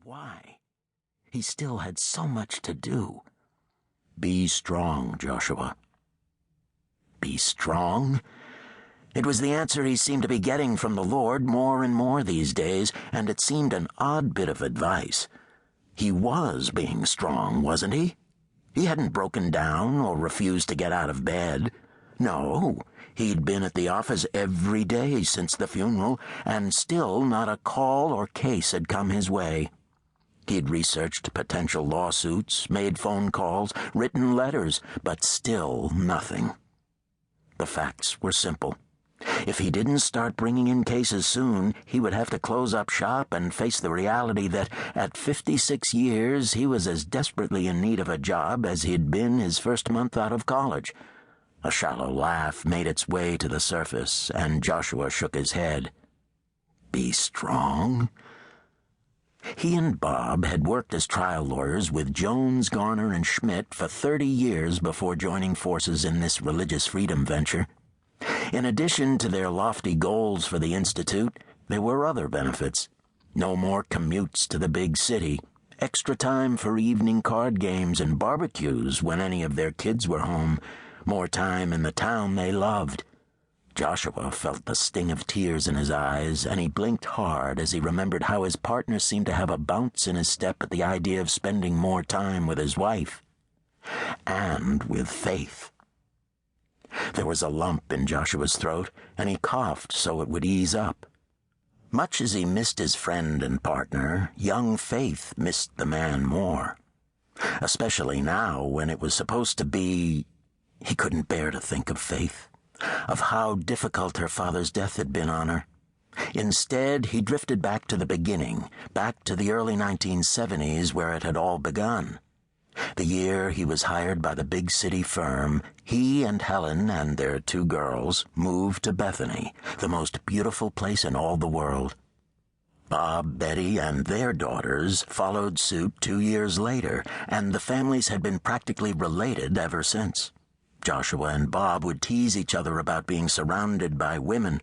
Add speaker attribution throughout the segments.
Speaker 1: why? He still had so much to do. Be strong, Joshua. Be strong? It was the answer he seemed to be getting from the Lord more and more these days, and it seemed an odd bit of advice. He was being strong, wasn't he? He hadn't broken down or refused to get out of bed. No, he'd been at the office every day since the funeral, and still not a call or case had come his way. He'd researched potential lawsuits, made phone calls, written letters, but still nothing. The facts were simple. If he didn't start bringing in cases soon, he would have to close up shop and face the reality that at 56 years he was as desperately in need of a job as he'd been his first month out of college. A shallow laugh made its way to the surface, and Joshua shook his head. Be strong? He and Bob had worked as trial lawyers with Jones, Garner, and Schmidt for 30 years before joining forces in this religious freedom venture. In addition to their lofty goals for the Institute, there were other benefits. No more commutes to the big city, extra time for evening card games and barbecues when any of their kids were home, more time in the town they loved. Joshua felt the sting of tears in his eyes, and he blinked hard as he remembered how his partner seemed to have a bounce in his step at the idea of spending more time with his wife. And with Faith. There was a lump in Joshua's throat, and he coughed so it would ease up. Much as he missed his friend and partner, young Faith missed the man more. Especially now, when it was supposed to be... He couldn't bear to think of Faith, of how difficult her father's death had been on her. Instead, he drifted back to the beginning, back to the early 1970s where it had all begun. The year he was hired by the big city firm, he and Helen and their 2 girls moved to Bethany, the most beautiful place in all the world. Bob, Betty, and their daughters followed suit 2 years later, and the families had been practically related ever since. Joshua and Bob would tease each other about being surrounded by women.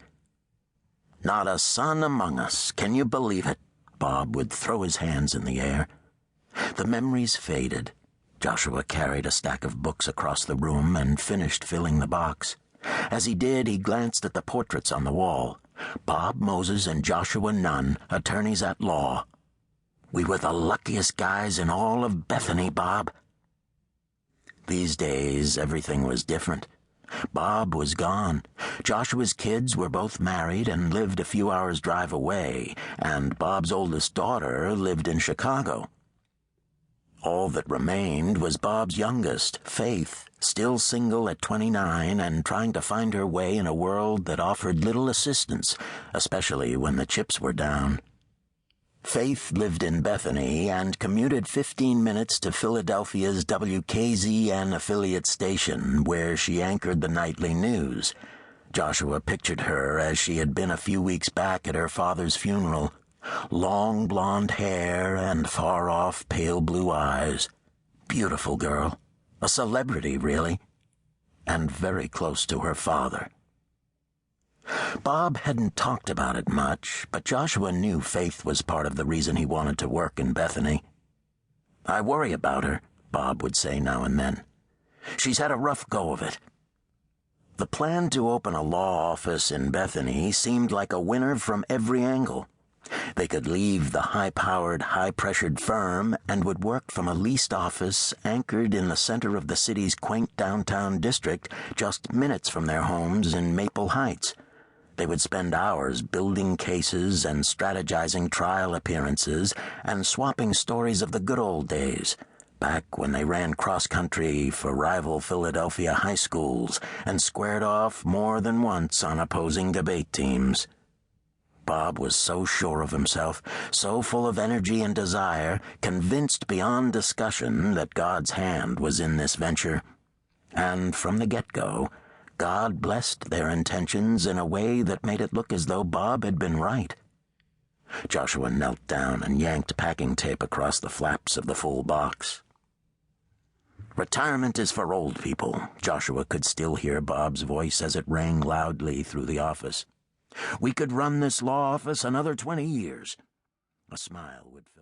Speaker 1: "Not a son among us, can you believe it?" Bob would throw his hands in the air. The memories faded. Joshua carried a stack of books across the room and finished filling the box. As he did, he glanced at the portraits on the wall. Bob Moses and Joshua Nunn, attorneys at law. "We were the luckiest guys in all of Bethany, Bob." These days, everything was different. Bob was gone. Joshua's kids were both married and lived a few hours' drive away, and Bob's oldest daughter lived in Chicago. All that remained was Bob's youngest, Faith, still single at 29 and trying to find her way in a world that offered little assistance, especially when the chips were down. Faith lived in Bethany and commuted 15 minutes to Philadelphia's WKZN affiliate station, where she anchored the nightly news. Joshua pictured her as she had been a few weeks back at her father's funeral. Long blonde hair and far-off pale blue eyes. Beautiful girl. A celebrity, really. And very close to her father. Bob hadn't talked about it much, but Joshua knew Faith was part of the reason he wanted to work in Bethany. "I worry about her," Bob would say now and then. "She's had a rough go of it." The plan to open a law office in Bethany seemed like a winner from every angle. They could leave the high-powered, high-pressured firm and would work from a leased office anchored in the center of the city's quaint downtown district, just minutes from their homes in Maple Heights. They would spend hours building cases and strategizing trial appearances and swapping stories of the good old days, back when they ran cross-country for rival Philadelphia high schools and squared off more than once on opposing debate teams. Bob was so sure of himself, so full of energy and desire, convinced beyond discussion that God's hand was in this venture. And from the get-go, God blessed their intentions in a way that made it look as though Bob had been right. Joshua knelt down and yanked packing tape across the flaps of the full box. "Retirement is for old people," Joshua could still hear Bob's voice as it rang loudly through the office. "We could run this law office another 20 years. A smile would fill